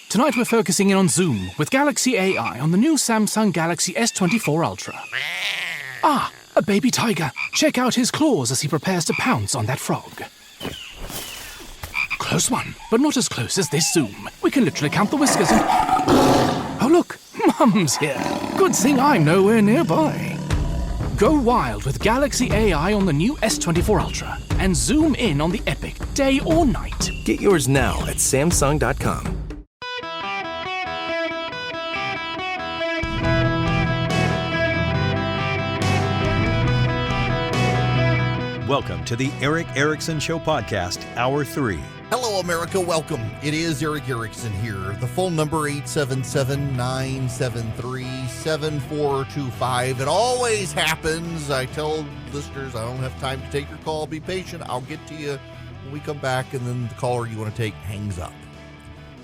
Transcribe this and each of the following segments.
Tonight we're focusing in on Zoom with Galaxy AI on the new Samsung Galaxy S24 Ultra. Ah, a baby tiger. Check out his claws as he prepares to pounce on that frog. Close one, but not as close as this Zoom. We can literally count the whiskers and... Oh look, Mum's here. Good thing I'm nowhere nearby. Go wild with Galaxy AI on the new S24 Ultra and zoom in on the epic day or night. Get yours now at Samsung.com. Welcome to the Eric Erickson Show Podcast, Hour 3. Hello, America. Welcome. It is Eric Erickson here. The phone number, 877-973-7425. It always happens. I tell listeners I don't have time to take your call. Be patient. I'll get to you when we come back, and then the caller you want to take hangs up.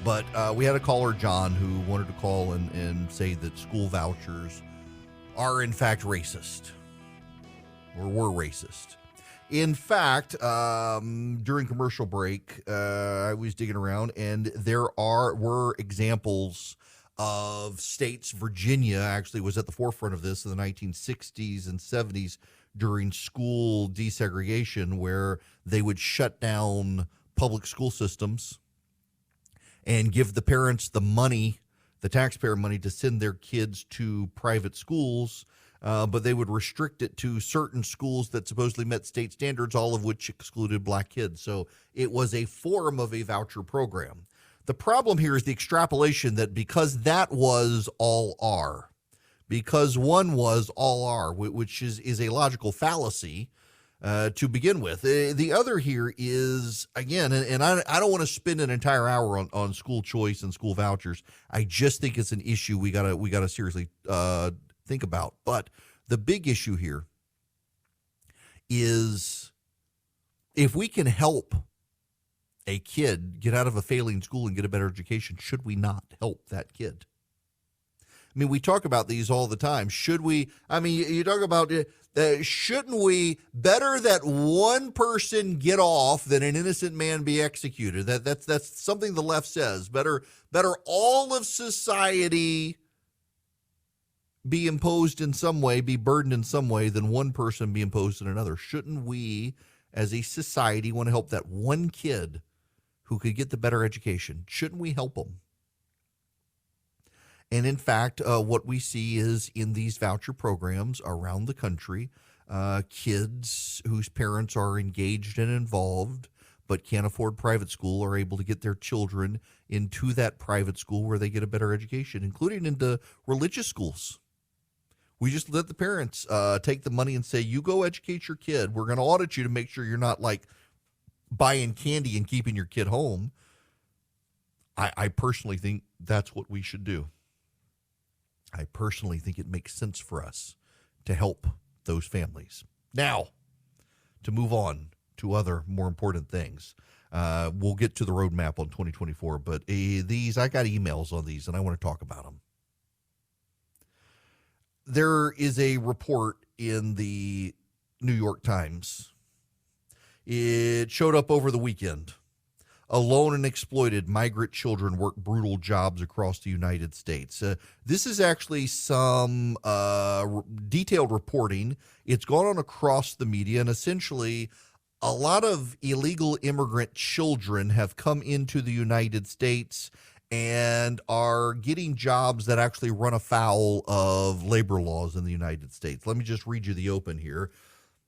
But we had a caller, John, who wanted to call and say that school vouchers are, in fact, racist, or were racist. In fact, during commercial break, I was digging around, and there were examples of states. Virginia actually was at the forefront of this in the 1960s and 70s during school desegregation, where they would shut down public school systems and give the parents the money, the taxpayer money, to send their kids to private schools. But they would restrict it to certain schools that supposedly met state standards, all of which excluded black kids. So it was a form of a voucher program. The problem here is the extrapolation that because that was all R, because one was all R, which is a logical fallacy to begin with. The other here is, again, and I don't want to spend an entire hour on school choice and school vouchers. I just think it's an issue we gotta seriously think about. But the big issue here is if we can help a kid get out of a failing school and get a better education, should we not help that kid? I mean, we talk about these all the time. Should we? I mean, you talk about shouldn't we? Better that one person get off than an innocent man be executed. That's something the left says. Better all of society be imposed in some way, be burdened in some way, than one person be imposed in another. Shouldn't we, as a society, want to help that one kid who could get the better education? Shouldn't we help them? And in fact, what we see is in these voucher programs around the country, kids whose parents are engaged and involved but can't afford private school are able to get their children into that private school where they get a better education, including into religious schools. We just let the parents take the money and say, you go educate your kid. We're going to audit you to make sure you're not like buying candy and keeping your kid home. I personally think that's what we should do. I personally think it makes sense for us to help those families. Now, to move on to other more important things. We'll get to the roadmap on 2024, but I got emails on these and I want to talk about them. There is a report in the New York Times. It showed up over the weekend. Alone and exploited migrant children work brutal jobs across the United States. This is actually some detailed reporting. It's gone on across the media, and essentially a lot of illegal immigrant children have come into the United States and are getting jobs that actually run afoul of labor laws in the United States. Let me just read you the open here.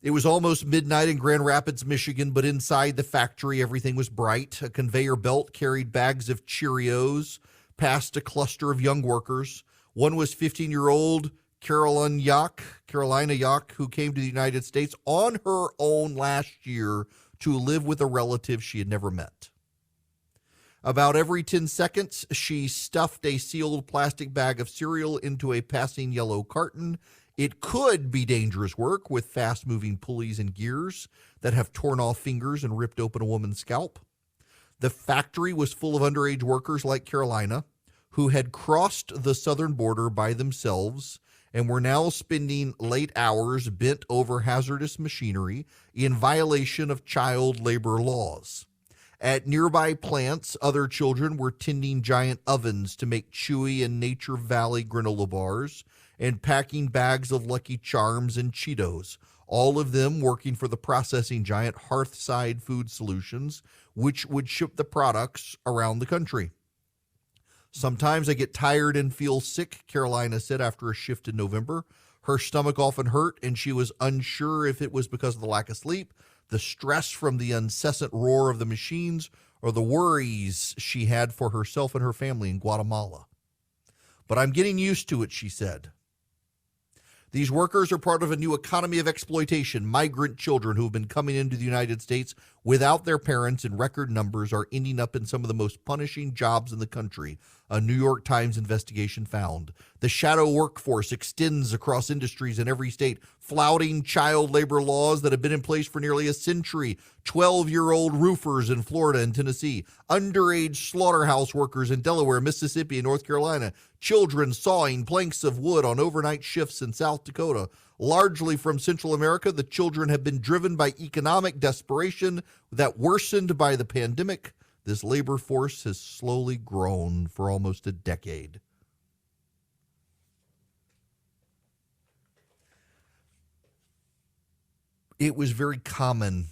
It was almost midnight in Grand Rapids, Michigan, but inside the factory, everything was bright. A conveyor belt carried bags of Cheerios past a cluster of young workers. One was 15-year-old Carolina Yock, who came to the United States on her own last year to live with a relative she had never met. About every 10 seconds, she stuffed a sealed plastic bag of cereal into a passing yellow carton. It could be dangerous work with fast-moving pulleys and gears that have torn off fingers and ripped open a woman's scalp. The factory was full of underage workers like Carolina, who had crossed the southern border by themselves and were now spending late hours bent over hazardous machinery in violation of child labor laws. At nearby plants, other children were tending giant ovens to make Chewy and Nature Valley granola bars and packing bags of Lucky Charms and Cheetos, all of them working for the processing giant Hearthside Food Solutions, which would ship the products around the country. Sometimes I get tired and feel sick, Carolina said after a shift in November. Her stomach often hurt, and she was unsure if it was because of the lack of sleep, the stress from the incessant roar of the machines, or the worries she had for herself and her family in Guatemala. But I'm getting used to it, she said. These workers are part of a new economy of exploitation. Migrant children who have been coming into the United States without their parents in record numbers are ending up in some of the most punishing jobs in the country, a New York Times investigation found. The shadow workforce extends across industries in every state, flouting child labor laws that have been in place for nearly a century. 12-year-old roofers in Florida and Tennessee, underage slaughterhouse workers in Delaware, Mississippi, and North Carolina, children sawing planks of wood on overnight shifts in South Dakota. Largely from Central America, the children have been driven by economic desperation that worsened by the pandemic. This labor force has slowly grown for almost a decade. It was very common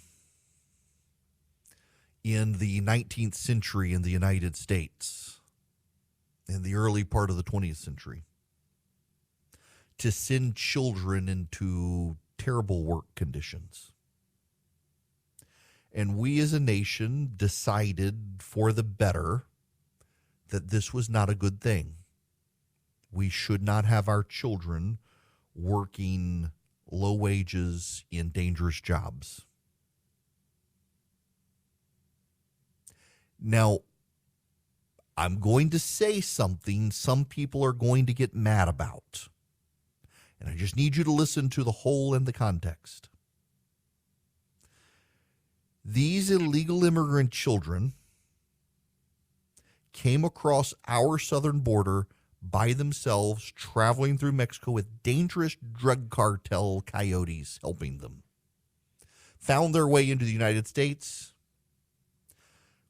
in the 19th century in the United States, in the early part of the 20th century, to send children into terrible work conditions. And we as a nation decided for the better that this was not a good thing. We should not have our children working low wages in dangerous jobs. Now, I'm going to say something some people are going to get mad about. And I just need you to listen to the whole and the context. These illegal immigrant children came across our southern border by themselves, traveling through Mexico with dangerous drug cartel coyotes helping them. Found their way into the United States,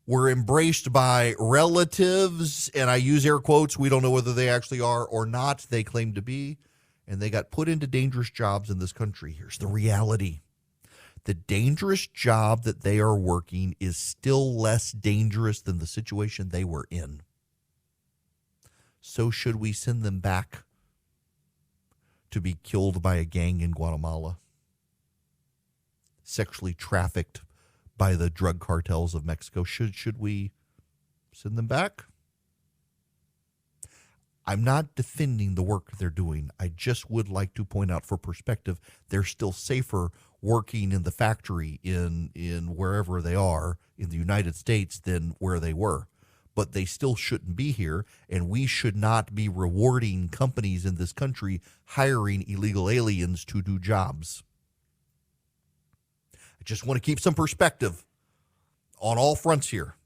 were embraced by relatives, and I use air quotes, we don't know whether they actually are or not, they claim to be, and they got put into dangerous jobs in this country. Here's the reality. The dangerous job that they are working is still less dangerous than the situation they were in. So should we send them back to be killed by a gang in Guatemala? Sexually trafficked by the drug cartels of Mexico? Should we send them back? I'm not defending the work they're doing. I just would like to point out for perspective, they're still safer working in the factory in wherever they are in the United States than where they were. But they still shouldn't be here, and we should not be rewarding companies in this country hiring illegal aliens to do jobs. I just want to keep some perspective on all fronts here.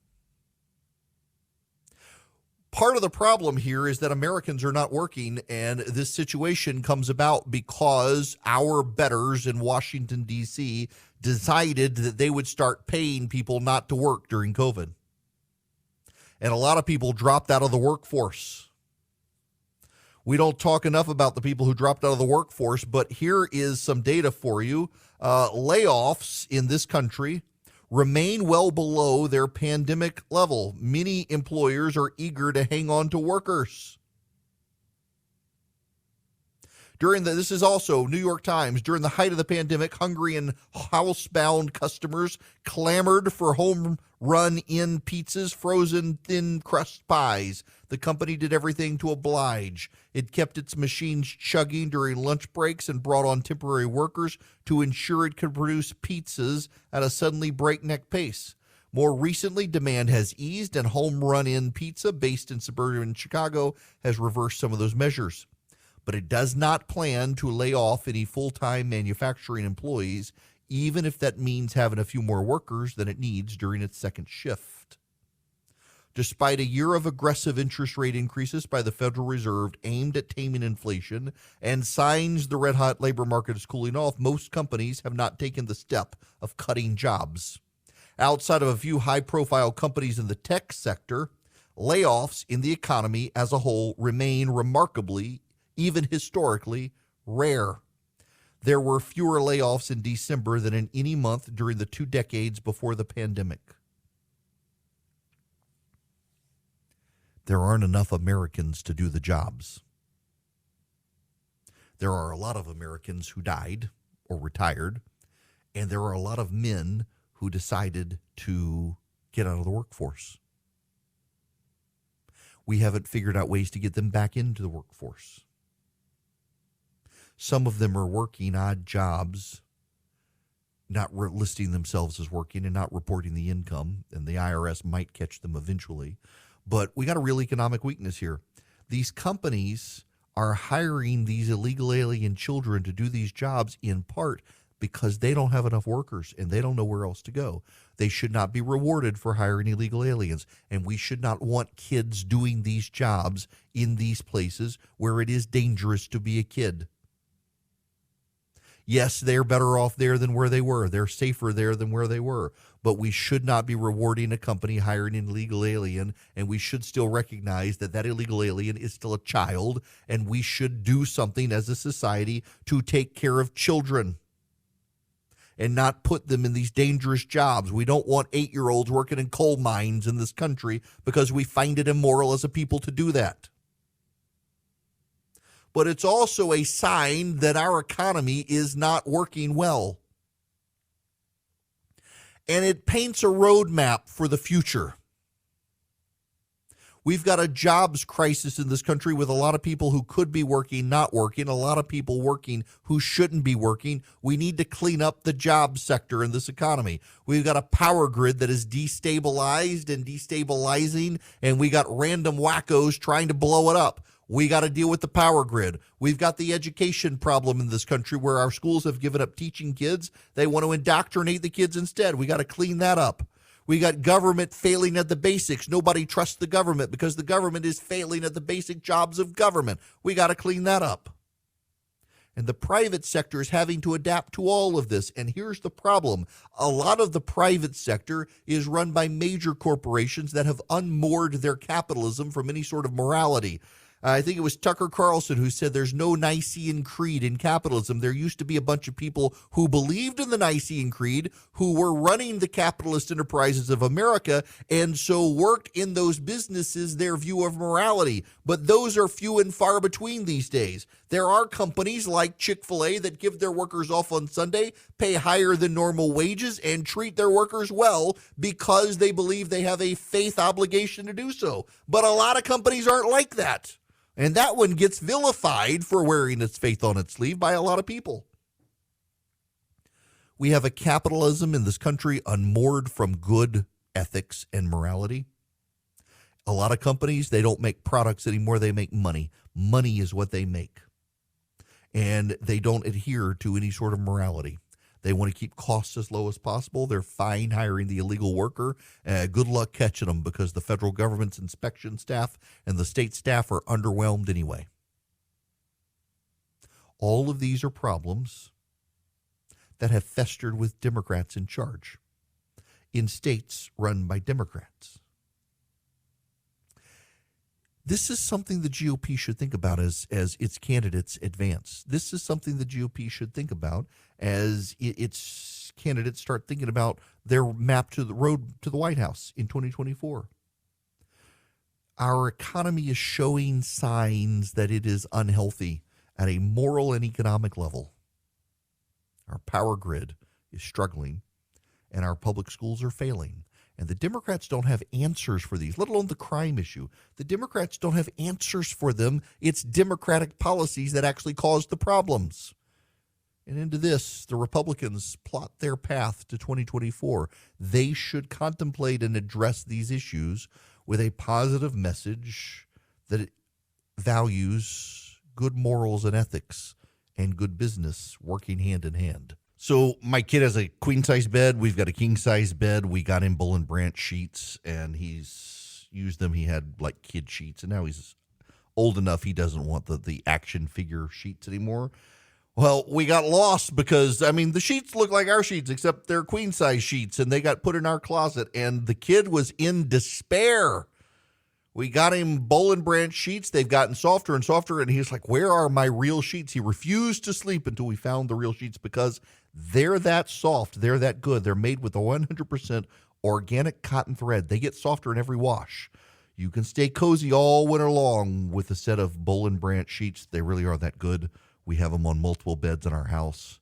Part of the problem here is that Americans are not working, and this situation comes about because our betters in Washington, D.C. decided that they would start paying people not to work during COVID. And a lot of people dropped out of the workforce. We don't talk enough about the people who dropped out of the workforce, but here is some data for you. Layoffs in this country remain well below their pandemic level. Many employers are eager to hang on to workers. This is also New York Times. During the height of the pandemic, hungry and housebound customers clamored for home run-in pizzas, frozen thin crust pies. The company did everything to oblige. It kept its machines chugging during lunch breaks and brought on temporary workers to ensure it could produce pizzas at a suddenly breakneck pace. More recently, demand has eased, and Home Run-In Pizza, based in suburban Chicago, has reversed some of those measures. But it does not plan to lay off any full-time manufacturing employees, even if that means having a few more workers than it needs during its second shift. Despite a year of aggressive interest rate increases by the Federal Reserve aimed at taming inflation and signs the red-hot labor market is cooling off, most companies have not taken the step of cutting jobs. Outside of a few high-profile companies in the tech sector, layoffs in the economy as a whole remain remarkably, even historically, rare. There were fewer layoffs in December than in any month during the 2 decades before the pandemic. There aren't enough Americans to do the jobs. There are a lot of Americans who died or retired, and there are a lot of men who decided to get out of the workforce. We haven't figured out ways to get them back into the workforce. Some of them are working odd jobs, not listing themselves as working and not reporting the income, and the IRS might catch them eventually. But we got a real economic weakness here. These companies are hiring these illegal alien children to do these jobs in part because they don't have enough workers and they don't know where else to go. They should not be rewarded for hiring illegal aliens, and we should not want kids doing these jobs in these places where it is dangerous to be a kid. Yes, they're better off there than where they were. They're safer there than where they were. But we should not be rewarding a company hiring an illegal alien, and we should still recognize that that illegal alien is still a child, and we should do something as a society to take care of children and not put them in these dangerous jobs. We don't want 8-year-olds working in coal mines in this country because we find it immoral as a people to do that. But it's also a sign that our economy is not working well. And it paints a roadmap for the future. We've got a jobs crisis in this country with a lot of people who could be working, not working, a lot of people working who shouldn't be working. We need to clean up the job sector in this economy. We've got a power grid that is destabilized and destabilizing, and we got random wackos trying to blow it up. We got to deal with the power grid. We've got the education problem in this country where our schools have given up teaching kids. They want to indoctrinate the kids instead. We got to clean that up. We got government failing at the basics. Nobody trusts the government because the government is failing at the basic jobs of government. We got to clean that up. And the private sector is having to adapt to all of this. And here's the problem. A lot of the private sector is run by major corporations that have unmoored their capitalism from any sort of morality. I think it was Tucker Carlson who said there's no Nicene Creed in capitalism. There used to be a bunch of people who believed in the Nicene Creed who were running the capitalist enterprises of America and so worked in those businesses their view of morality. But those are few and far between these days. There are companies like Chick-fil-A that give their workers off on Sunday, pay higher than normal wages, and treat their workers well because they believe they have a faith obligation to do so. But a lot of companies aren't like that. And that one gets vilified for wearing its faith on its sleeve by a lot of people. We have a capitalism in this country unmoored from good ethics and morality. A lot of companies, they don't make products anymore. They make money. Money is what they make. And they don't adhere to any sort of morality. They want to keep costs as low as possible. They're fine hiring the illegal worker. Good luck catching them because the federal government's inspection staff and the state staff are underwhelmed anyway. All of these are problems that have festered with Democrats in charge in states run by Democrats. This is something the GOP should think about as its candidates advance. This is something the GOP should think about as its candidates start thinking about their map to the road to the White House in 2024. Our economy is showing signs that it is unhealthy at a moral and economic level. Our power grid is struggling, and our public schools are failing. And the Democrats don't have answers for these, let alone the crime issue. The Democrats don't have answers for them. It's Democratic policies that actually cause the problems. And into this, the Republicans plot their path to 2024. They should contemplate and address these issues with a positive message that values good morals and ethics and good business working hand in hand. So my kid has a queen-size bed. We've got a king-size bed. We got him Bull and Branch sheets, and he's used them. He had like kid sheets, and now he's old enough he doesn't want the action figure sheets anymore. Well, we got lost because, I mean, the sheets look like our sheets, except they're queen-size sheets, and they got put in our closet, and the kid was in despair. We got him Boll and Branch sheets. They've gotten softer and softer, and he's like, where are my real sheets? He refused to sleep until we found the real sheets because they're that soft. They're that good. They're made with a 100% organic cotton thread. They get softer in every wash. You can stay cozy all winter long with a set of Boll and Branch sheets. They really are that good. We have them on multiple beds in our house.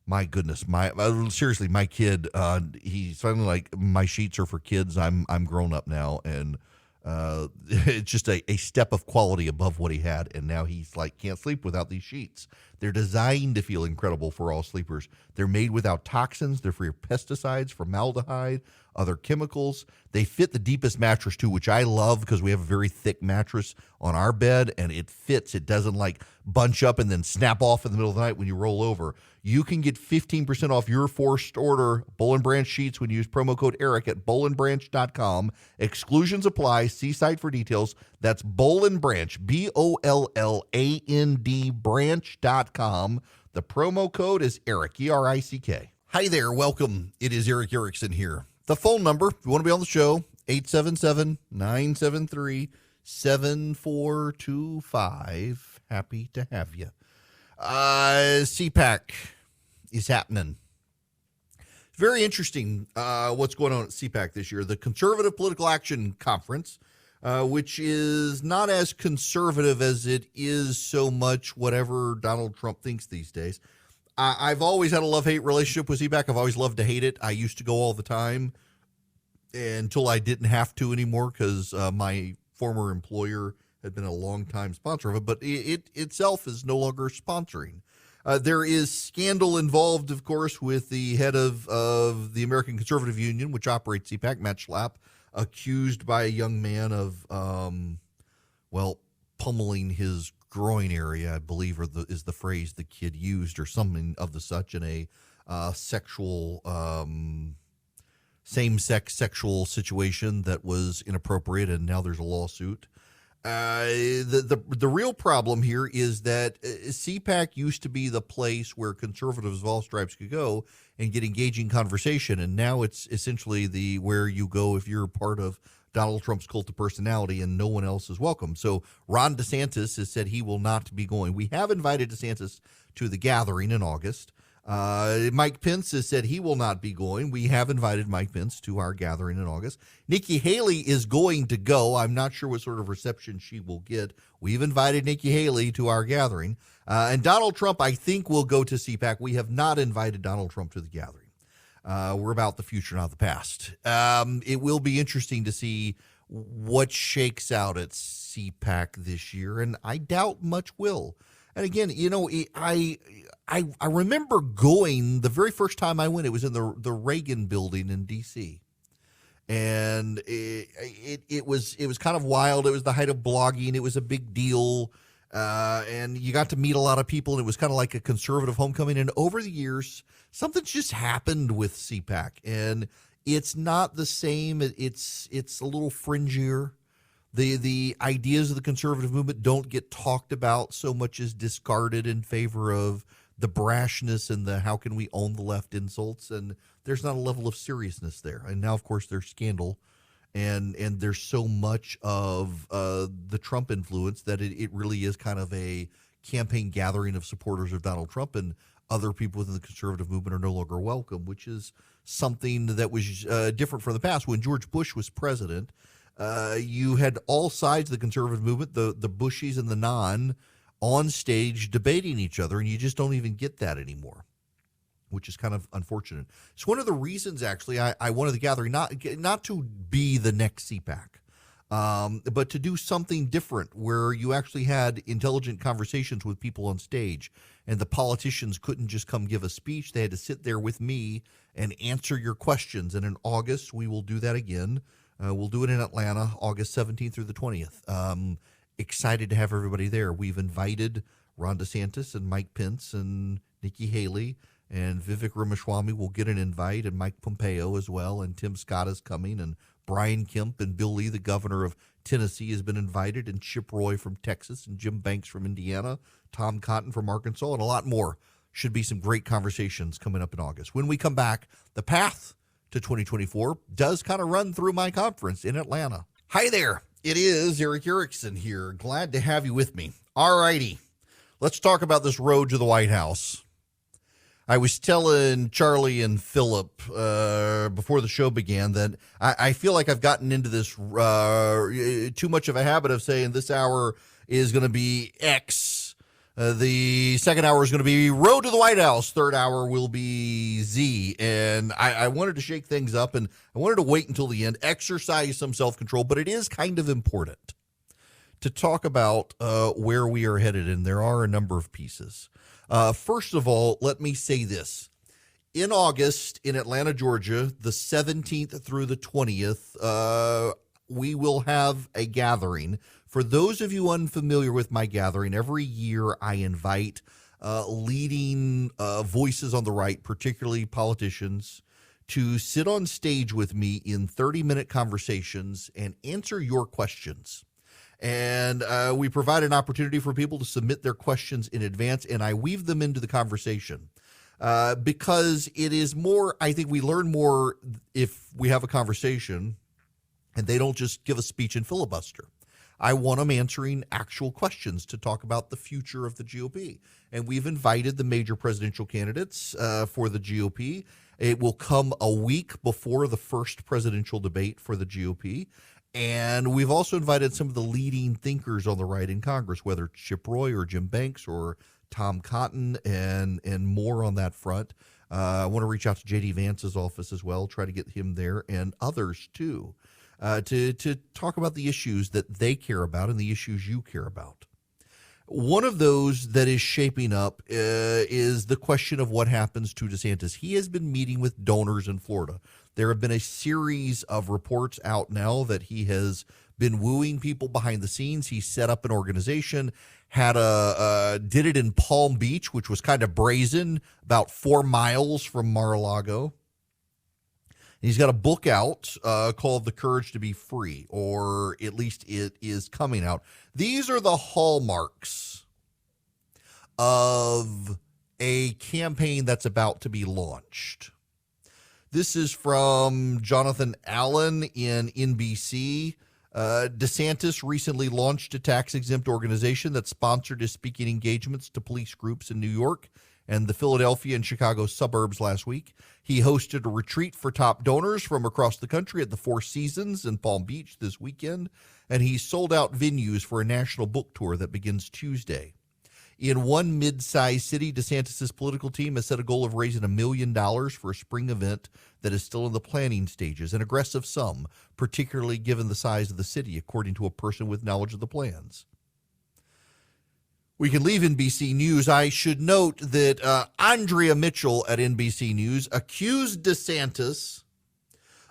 My goodness, seriously, my kid, he's finally like, my sheets are for kids. I'm grown up now, and it's just a step of quality above what he had, and now he's like, can't sleep without these sheets. They're designed to feel incredible for all sleepers. They're made without toxins. They're free of pesticides, formaldehyde, other chemicals. They fit the deepest mattress too, which I love because we have a very thick mattress on our bed, and it fits. It doesn't like bunch up and then snap off in the middle of the night when you roll over. You can get 15% off your first order Boll and Branch sheets when you use promo code ERIC at bollandbranch.com. Exclusions apply. See site for details. That's Boll and Branch, BOLLAND branch.com. The promo code is ERIC, ERICK. Hi there. Welcome. It is Eric Erickson here. The phone number, if you want to be on the show, 877-973-7425. Happy to have you. CPAC is happening. Very interesting what's going on at CPAC this year. The Conservative Political Action Conference, which is not as conservative as it is so much whatever Donald Trump thinks these days. I've always had a love-hate relationship with CPAC. I've always loved to hate it. I used to go all the time until I didn't have to anymore because my former employer had been a long-time sponsor of it, but it itself is no longer sponsoring. There is scandal involved, of course, with the head of the American Conservative Union, which operates CPAC, Matt Schlapp, accused by a young man of, pummeling his groin area, I believe, is the phrase the kid used, or something of the such, in a sexual, same-sex sexual situation that was inappropriate, and now there's a lawsuit. The real problem here is that CPAC used to be the place where conservatives of all stripes could go and get engaging conversation, and now it's essentially where you go if you're part of Donald Trump's cult of personality, and no one else is welcome. So Ron DeSantis has said he will not be going. We have invited DeSantis to the gathering in August. Mike Pence has said he will not be going. We have invited Mike Pence to our gathering in August. Nikki Haley is going to go. I'm not sure what sort of reception she will get. We've invited Nikki Haley to our gathering. And Donald Trump, I think, will go to CPAC. We have not invited Donald Trump to the gathering. We're about the future, not the past. It will be interesting to see what shakes out at CPAC this year, and I doubt much will. And again, I remember going the very first time I went. It was in the Reagan Building in D.C., and it was kind of wild. It was the height of blogging. It was a big deal, and you got to meet a lot of people. And it was kind of like a conservative homecoming. And over the years, something's just happened with CPAC, and it's not the same. It's a little fringier. The ideas of the conservative movement don't get talked about so much as discarded in favor of the brashness and the how can we own the left insults, and there's not a level of seriousness there. And now, of course, there's scandal, and there's so much of the Trump influence that it really is kind of a campaign gathering of supporters of Donald Trump, and other people within the conservative movement are no longer welcome, which is something that was different from the past. When George Bush was president, you had all sides of the conservative movement, the Bushies and the non, on stage debating each other, and you just don't even get that anymore, which is kind of unfortunate. It's one of the reasons, actually, I wanted the gathering not to be the next CPAC, but to do something different where you actually had intelligent conversations with people on stage, and the politicians couldn't just come give a speech. They had to sit there with me and answer your questions, and in August, we will do that again. We'll do it in Atlanta, August 17th through the 20th. Excited to have everybody there. We've invited Ron DeSantis and Mike Pence and Nikki Haley, and Vivek Ramaswamy will get an invite, and Mike Pompeo as well, and Tim Scott is coming, and Brian Kemp and Bill Lee, the governor of Tennessee has been invited, and Chip Roy from Texas, and Jim Banks from Indiana, Tom Cotton from Arkansas, and a lot more. Should be some great conversations coming up in August. When we come back, the path to 2024 does kind of run through my conference in Atlanta. Hi there. It is Eric Erickson here. Glad to have you with me. All righty. Let's talk about this road to the White House. I was telling Charlie and Philip before the show began that I feel like I've gotten into this too much of a habit of saying this hour is going to be X. The second hour is going to be road to the White House. Third hour will be Z. And I wanted to shake things up, and I wanted to wait until the end, exercise some self-control, but it is kind of important to talk about where we are headed, and there are a number of pieces. First of all, let me say this. In August in Atlanta, Georgia, the 17th through the 20th, we will have a gathering. For those of you unfamiliar with my gathering, every year I invite leading voices on the right, particularly politicians, to sit on stage with me in 30-minute conversations and answer your questions. And we provide an opportunity for people to submit their questions in advance, and I weave them into the conversation because it is more, I think we learn more if we have a conversation and they don't just give a speech and filibuster. I want them answering actual questions to talk about the future of the GOP. And we've invited the major presidential candidates for the GOP. It will come a week before the first presidential debate for the GOP. And we've also invited some of the leading thinkers on the right in Congress, whether Chip Roy or Jim Banks or Tom Cotton and more on that front. I want to reach out to J.D. Vance's office as well, try to get him there and others too, to talk about the issues that they care about and the issues you care about. One of those that is shaping up is the question of what happens to DeSantis. He has been meeting with donors in Florida. There have been a series of reports out now that he has been wooing people behind the scenes. He set up an organization, did it in Palm Beach, which was kind of brazen, about 4 miles from Mar-a-Lago. He's got a book out called The Courage to Be Free, or at least it is coming out. These are the hallmarks of a campaign that's about to be launched. This is from Jonathan Allen in NBC. DeSantis recently launched a tax-exempt organization that sponsored his speaking engagements to police groups in New York and the Philadelphia and Chicago suburbs last week. He hosted a retreat for top donors from across the country at the Four Seasons in Palm Beach this weekend, and he sold out venues for a national book tour that begins Tuesday. In one mid-sized city, DeSantis' political team has set a goal of raising $1 million for a spring event that is still in the planning stages, an aggressive sum, particularly given the size of the city, according to a person with knowledge of the plans. We can leave NBC News. I should note that Andrea Mitchell at NBC News accused DeSantis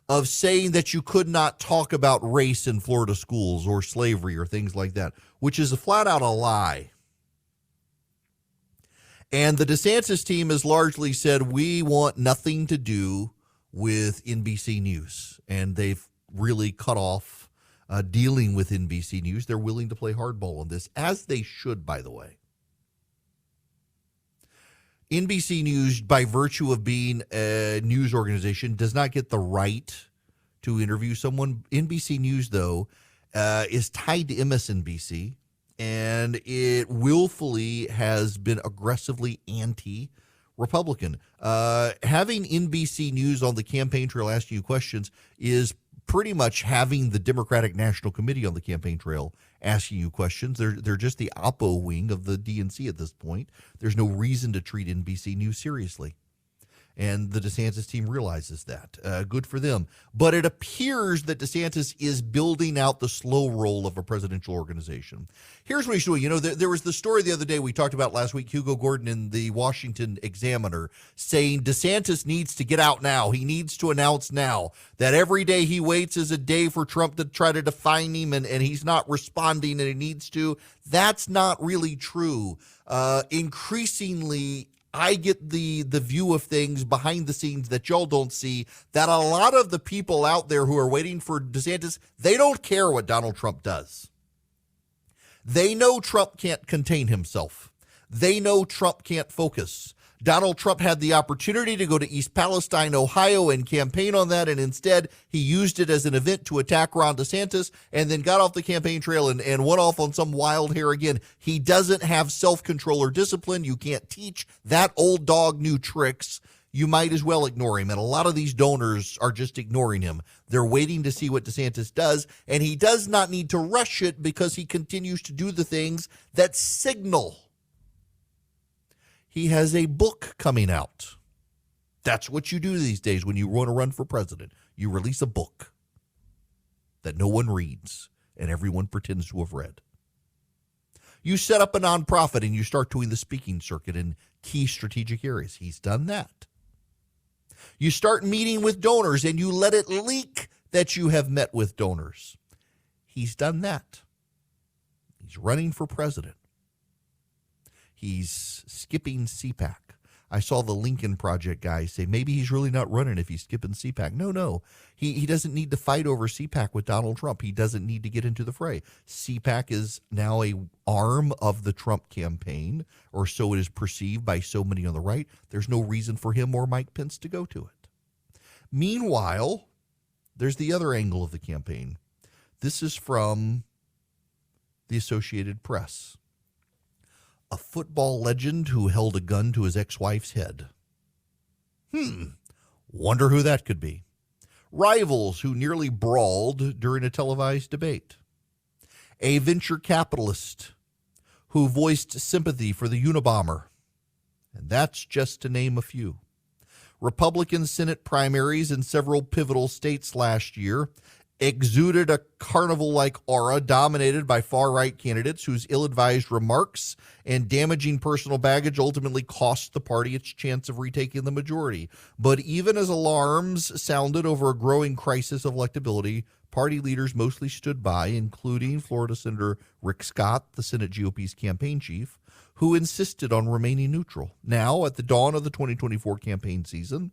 of saying that you could not talk about race in Florida schools or slavery or things like that, which is a flat-out a lie. And the DeSantis team has largely said, we want nothing to do with NBC News. And they've really cut off dealing with NBC News. They're willing to play hardball on this, as they should, by the way. NBC News, by virtue of being a news organization, does not get the right to interview someone. NBC News, though, is tied to MSNBC, and it willfully has been aggressively anti-Republican. Having NBC News on the campaign trail asking you questions is pretty much having the Democratic National Committee on the campaign trail asking you questions. They're just the oppo wing of the DNC at this point. There's no reason to treat NBC News seriously. And the DeSantis team realizes that. Good for them. But it appears that DeSantis is building out the slow roll of a presidential organization. Here's what he's doing. You know, there was the story the other day we talked about last week, Hugo Gordon in the Washington Examiner, saying DeSantis needs to get out now. He needs to announce now that every day he waits is a day for Trump to try to define him, and he's not responding, and he needs to. That's not really true. Increasingly, I get the view of things behind the scenes that y'all don't see, that a lot of the people out there who are waiting for DeSantis, they don't care what Donald Trump does. They know Trump can't contain himself. They know Trump can't focus. Donald Trump had the opportunity to go to East Palestine, Ohio, and campaign on that, and instead he used it as an event to attack Ron DeSantis and then got off the campaign trail and went off on some wild hair again. He doesn't have self-control or discipline. You can't teach that old dog new tricks. You might as well ignore him, and a lot of these donors are just ignoring him. They're waiting to see what DeSantis does, and he does not need to rush it because he continues to do the things that signal. He has a book coming out. That's what you do these days when you want to run for president. You release a book that no one reads and everyone pretends to have read. You set up a nonprofit and you start doing the speaking circuit in key strategic areas. He's done that. You start meeting with donors and you let it leak that you have met with donors. He's done that. He's running for president. He's skipping CPAC. I saw the Lincoln Project guys say maybe he's really not running if he's skipping CPAC. No. He doesn't need to fight over CPAC with Donald Trump. He doesn't need to get into the fray. CPAC is now a arm of the Trump campaign, or so it is perceived by so many on the right. There's no reason for him or Mike Pence to go to it. Meanwhile, there's the other angle of the campaign. This is from the Associated Press. A football legend who held a gun to his ex-wife's head. Wonder who that could be. Rivals who nearly brawled during a televised debate. A venture capitalist who voiced sympathy for the Unabomber. And that's just to name a few. Republican Senate primaries in several pivotal states last year exuded a carnival-like aura dominated by far-right candidates whose ill-advised remarks and damaging personal baggage ultimately cost the party its chance of retaking the majority. But even as alarms sounded over a growing crisis of electability, party leaders mostly stood by, including Florida Senator Rick Scott, the Senate GOP's campaign chief, who insisted on remaining neutral. Now, at the dawn of the 2024 campaign season,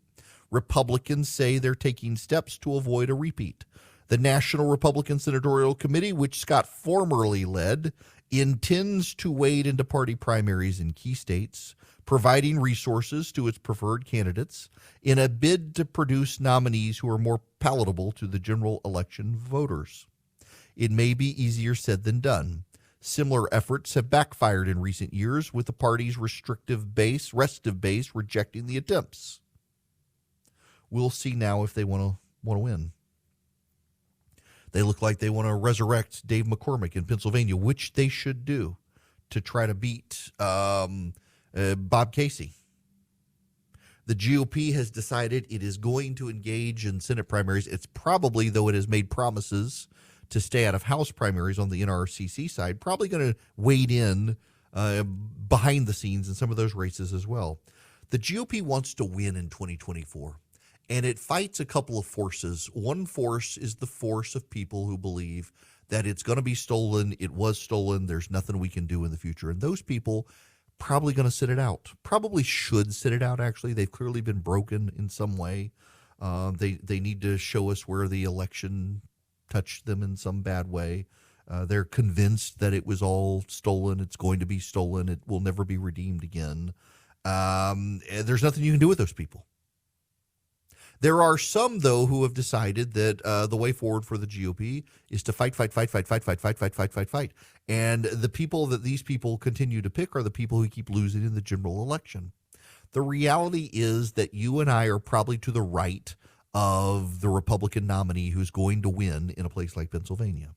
Republicans say they're taking steps to avoid a repeat. The National Republican Senatorial Committee, which Scott formerly led, intends to wade into party primaries in key states, providing resources to its preferred candidates in a bid to produce nominees who are more palatable to the general election voters. It may be easier said than done. Similar efforts have backfired in recent years, with the party's restive base rejecting the attempts. We'll see now if they want to win. They look like they want to resurrect Dave McCormick in Pennsylvania, which they should do to try to beat Bob Casey. The GOP has decided it is going to engage in Senate primaries. It's probably, though it has made promises to stay out of House primaries on the NRCC side, probably going to wade in behind the scenes in some of those races as well. The GOP wants to win in 2024. And it fights a couple of forces. One force is the force of people who believe that it's going to be stolen. It was stolen. There's nothing we can do in the future. And those people probably going to sit it out. Probably should sit it out, actually. They've clearly been broken in some way. They need to show us where the election touched them in some bad way. They're convinced that it was all stolen. It's going to be stolen. It will never be redeemed again. There's nothing you can do with those people. There are some, though, who have decided that the way forward for the GOP is to fight. And the people that these people continue to pick are the people who keep losing in the general election. The reality is that you and I are probably to the right of the Republican nominee who's going to win in a place like Pennsylvania.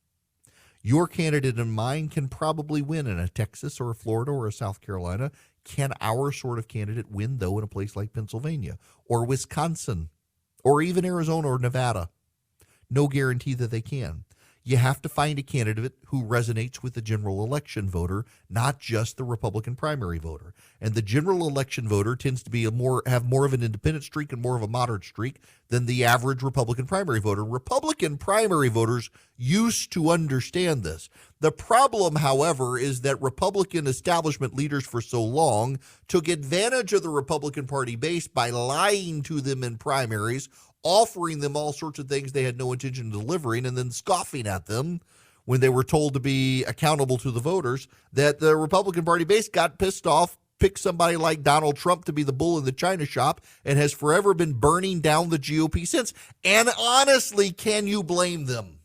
Your candidate and mine can probably win in a Texas or a Florida or a South Carolina. Can our sort of candidate win, though, in a place like Pennsylvania or Wisconsin? Or even Arizona or Nevada? No guarantee that they can. You have to find a candidate who resonates with the general election voter, not just the Republican primary voter. And the general election voter tends to be have more of an independent streak and more of a moderate streak than the average Republican primary voter. Republican primary voters used to understand this. The problem, however, is that Republican establishment leaders for so long took advantage of the Republican Party base by lying to them in primaries, offering them all sorts of things they had no intention of delivering, and then scoffing at them when they were told to be accountable to the voters, that the Republican Party base got pissed off, picked somebody like Donald Trump to be the bull in the china shop, and has forever been burning down the GOP since. And honestly, can you blame them?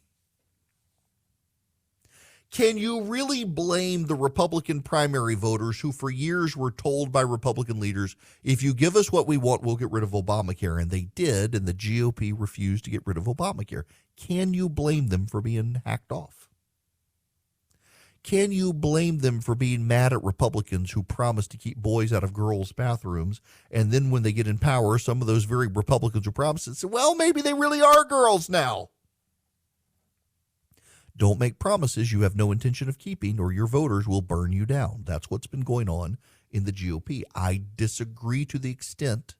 Can you really blame the Republican primary voters who for years were told by Republican leaders, if you give us what we want, we'll get rid of Obamacare? And they did, and the GOP refused to get rid of Obamacare. Can you blame them for being hacked off? Can you blame them for being mad at Republicans who promised to keep boys out of girls' bathrooms, and then when they get in power, some of those very Republicans who promised it say, well, maybe they really are girls now? Don't make promises you have no intention of keeping, or your voters will burn you down. That's what's been going on in the GOP. I disagree to the extent,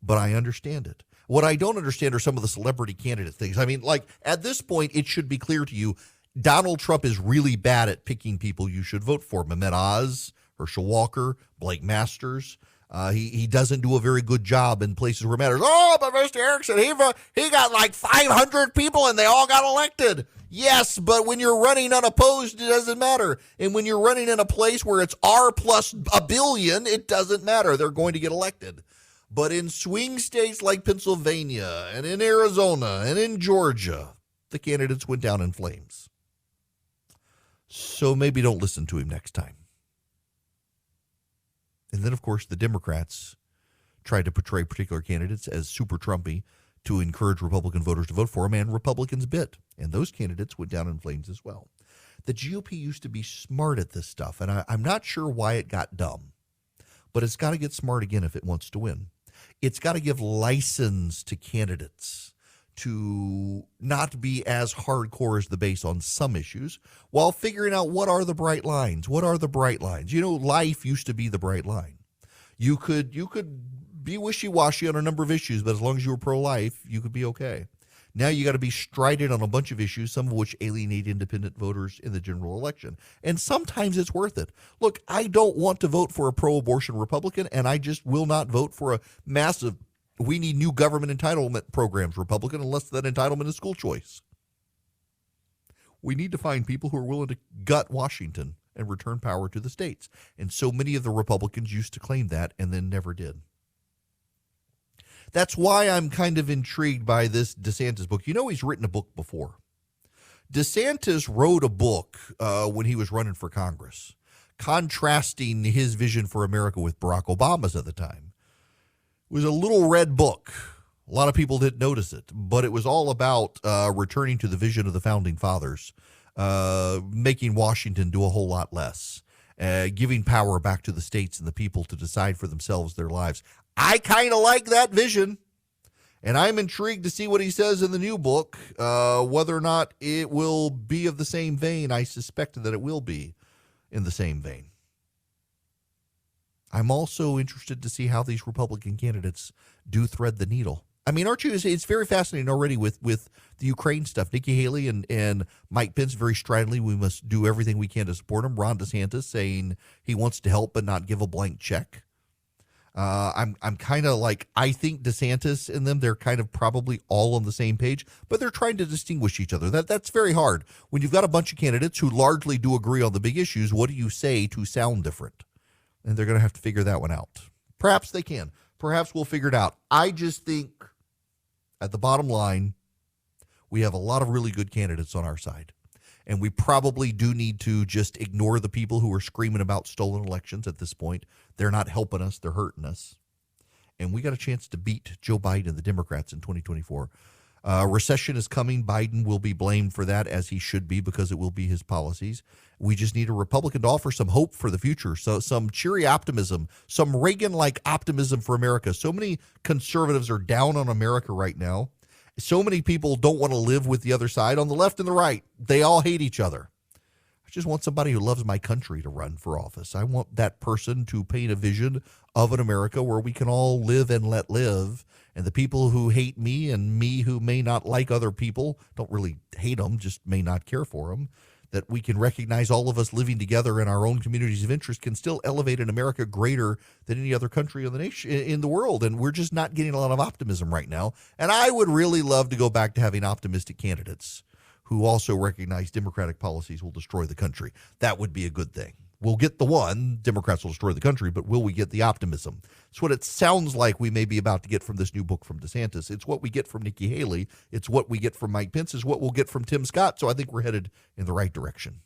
but I understand it. What I don't understand are some of the celebrity candidate things. I mean, like, at this point, it should be clear to you, Donald Trump is really bad at picking people you should vote for. Mehmet Oz, Herschel Walker, Blake Masters. He doesn't do a very good job in places where it matters. Oh, but Mr. Erickson, he got like 500 people and they all got elected. Yes, but when you're running unopposed, it doesn't matter. And when you're running in a place where it's R plus a billion, it doesn't matter. They're going to get elected. But in swing states like Pennsylvania and in Arizona and in Georgia, the candidates went down in flames. So maybe don't listen to him next time. And then, of course, the Democrats tried to portray particular candidates as super Trumpy to encourage Republican voters to vote for them, and Republicans bit. And those candidates went down in flames as well. The GOP used to be smart at this stuff, and I'm not sure why it got dumb. But it's got to get smart again if it wants to win. It's got to give license to candidates to not be as hardcore as the base on some issues, while figuring out what are the bright lines. What are the bright lines? You know, life used to be the bright line. You could be wishy-washy on a number of issues, but as long as you were pro-life, you could be okay. Now you got to be strident on a bunch of issues, some of which alienate independent voters in the general election. And sometimes it's worth it. Look, I don't want to vote for a pro-abortion Republican, and I just will not vote for a massive, we need new government entitlement programs Republican unless that entitlement is school choice. We need to find people who are willing to gut Washington and return power to the states. And so many of the Republicans used to claim that and then never did. That's why I'm kind of intrigued by this DeSantis book. You know, he's written a book before. DeSantis wrote a book when he was running for Congress, contrasting his vision for America with Barack Obama's at the time. It was a little red book. A lot of people didn't notice it, but it was all about returning to the vision of the founding fathers, making Washington do a whole lot less, giving power back to the states and the people to decide for themselves their lives. I kind of like that vision, and I'm intrigued to see what he says in the new book, whether or not it will be of the same vein. I suspect that it will be in the same vein. I'm also interested to see how these Republican candidates do thread the needle. I mean, aren't you? It's very fascinating already with the Ukraine stuff. Nikki Haley and Mike Pence very stridently, we must do everything we can to support him. Ron DeSantis saying he wants to help but not give a blank check. I'm kind of like, I think DeSantis and them, they're kind of probably all on the same page, but they're trying to distinguish each other. That's very hard. When you've got a bunch of candidates who largely do agree on the big issues, what do you say to sound different? And they're going to have to figure that one out. Perhaps they can. Perhaps we'll figure it out. I just think at the bottom line, we have a lot of really good candidates on our side. And we probably do need to just ignore the people who are screaming about stolen elections at this point. They're not helping us. They're hurting us. And we got a chance to beat Joe Biden and the Democrats in 2024. Recession is coming. Biden will be blamed for that, as he should be, because it will be his policies. We just need a Republican to offer some hope for the future, so some cheery optimism, some Reagan-like optimism for America. So many conservatives are down on America right now, So many people don't want to live with the other side. On the left and the right, they all hate each other. I just want somebody who loves my country to run for office. I want that person to paint a vision of an America where we can all live and let live. And the people who hate me and me who may not like other people, don't really hate them, just may not care for them, that we can recognize all of us living together in our own communities of interest can still elevate an America greater than any other country in the nation, in the world. And we're just not getting a lot of optimism right now. And I would really love to go back to having optimistic candidates who also recognize Democratic policies will destroy the country. That would be a good thing. We'll get the one, Democrats will destroy the country, but will we get the optimism? It's what it sounds like we may be about to get from this new book from DeSantis. It's what we get from Nikki Haley. It's what we get from Mike Pence. It's what we'll get from Tim Scott. So I think we're headed in the right direction.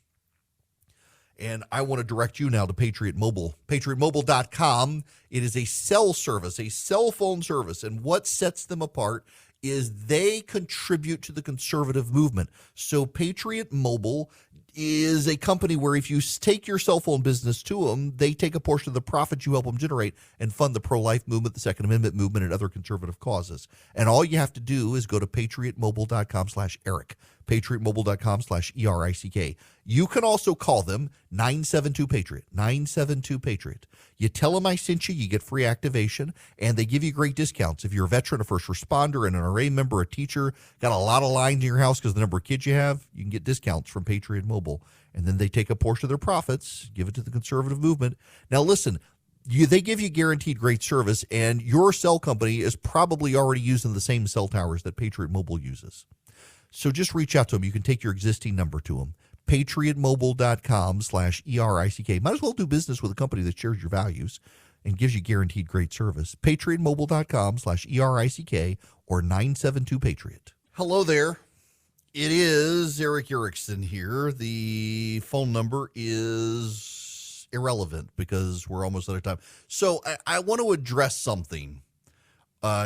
And I want to direct you now to Patriot Mobile, patriotmobile.com. It is a cell service, a cell phone service. And what sets them apart is they contribute to the conservative movement. So Patriot Mobile is a company where if you take your cell phone business to them, they take a portion of the profit you help them generate and fund the pro-life movement, the Second Amendment movement, and other conservative causes. And all you have to do is go to patriotmobile.com/Eric, patriotmobile.com/ERICK. You can also call them 972-PATRIOT, 972-PATRIOT. You tell them I sent you, you get free activation, and they give you great discounts. If you're a veteran, a first responder, an NRA member, a teacher, got a lot of lines in your house because of the number of kids you have, you can get discounts from Patriot Mobile. And then they take a portion of their profits, give it to the conservative movement. Now listen, they give you guaranteed great service, and your cell company is probably already using the same cell towers that Patriot Mobile uses. So just reach out to them. You can take your existing number to them. patriotmobile.com/ERICK. Might as well do business with a company that shares your values and gives you guaranteed great service. patriotmobile.com/ERICK or 972-PATRIOT. Hello there. It is Eric Erickson here. The phone number is irrelevant because we're almost out of time. So I want to address something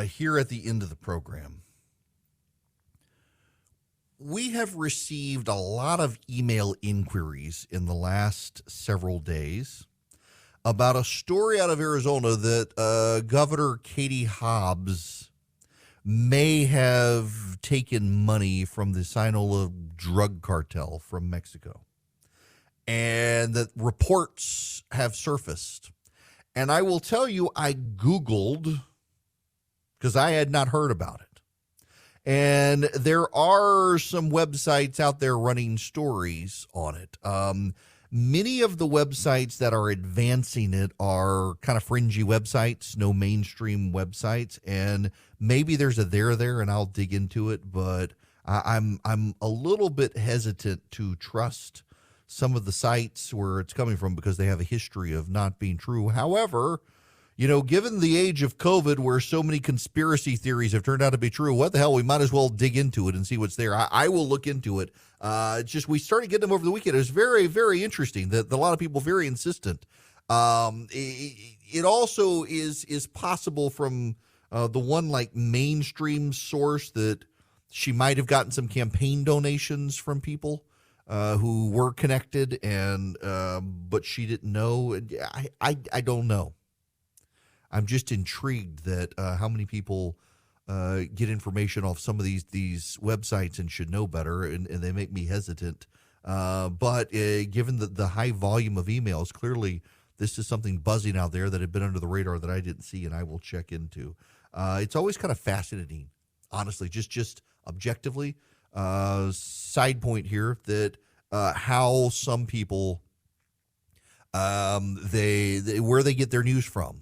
here at the end of the program. We have received a lot of email inquiries in the last several days about a story out of Arizona that Governor Katie Hobbs may have taken money from the Sinaloa drug cartel from Mexico, and that reports have surfaced. And I will tell you, I Googled because I had not heard about it. And there are some websites out there running stories on it. Many of the websites that are advancing it are kind of fringy websites, no mainstream websites. And maybe there's a there, and I'll dig into it. But I'm a little bit hesitant to trust some of the sites where it's coming from because they have a history of not being true. However, you know, given the age of COVID where so many conspiracy theories have turned out to be true, what the hell, we might as well dig into it and see what's there. I will look into it. It's just we started getting them over the weekend. It was very, very interesting that a lot of people very insistent. It also is possible from the one like mainstream source that she might have gotten some campaign donations from people who were connected, and but she didn't know. I don't know. I'm just intrigued that how many people get information off some of these websites and should know better, and they make me hesitant. But given the high volume of emails, clearly this is something buzzing out there that had been under the radar that I didn't see, and I will check into. It's always kind of fascinating, honestly, just objectively. Side point here that how some people where they get their news from,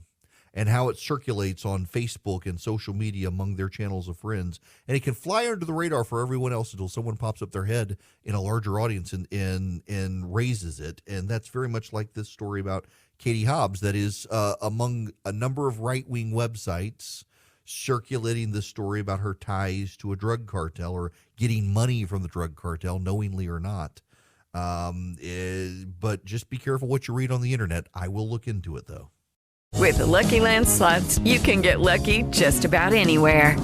and how it circulates on Facebook and social media among their channels of friends. And it can fly under the radar for everyone else until someone pops up their head in a larger audience and raises it. And that's very much like this story about Katie Hobbs that is among a number of right-wing websites circulating this story about her ties to a drug cartel or getting money from the drug cartel, knowingly or not. But just be careful what you read on the internet. I will look into it, though. With the Lucky Land Slots, you can get lucky just about anywhere.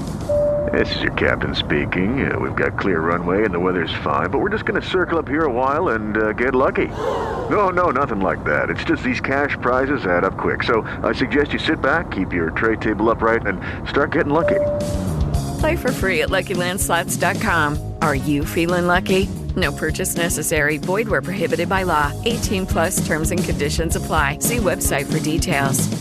This is your captain speaking. We've got clear runway and the weather's fine, but we're just going to circle up here a while and get lucky. No, nothing like that. It's just these cash prizes add up quick. So I suggest you sit back, keep your tray table upright, and start getting lucky. Play for free at LuckyLandSlots.com. Are you feeling lucky? No purchase necessary. Void where prohibited by law. 18 plus terms and conditions apply. See website for details.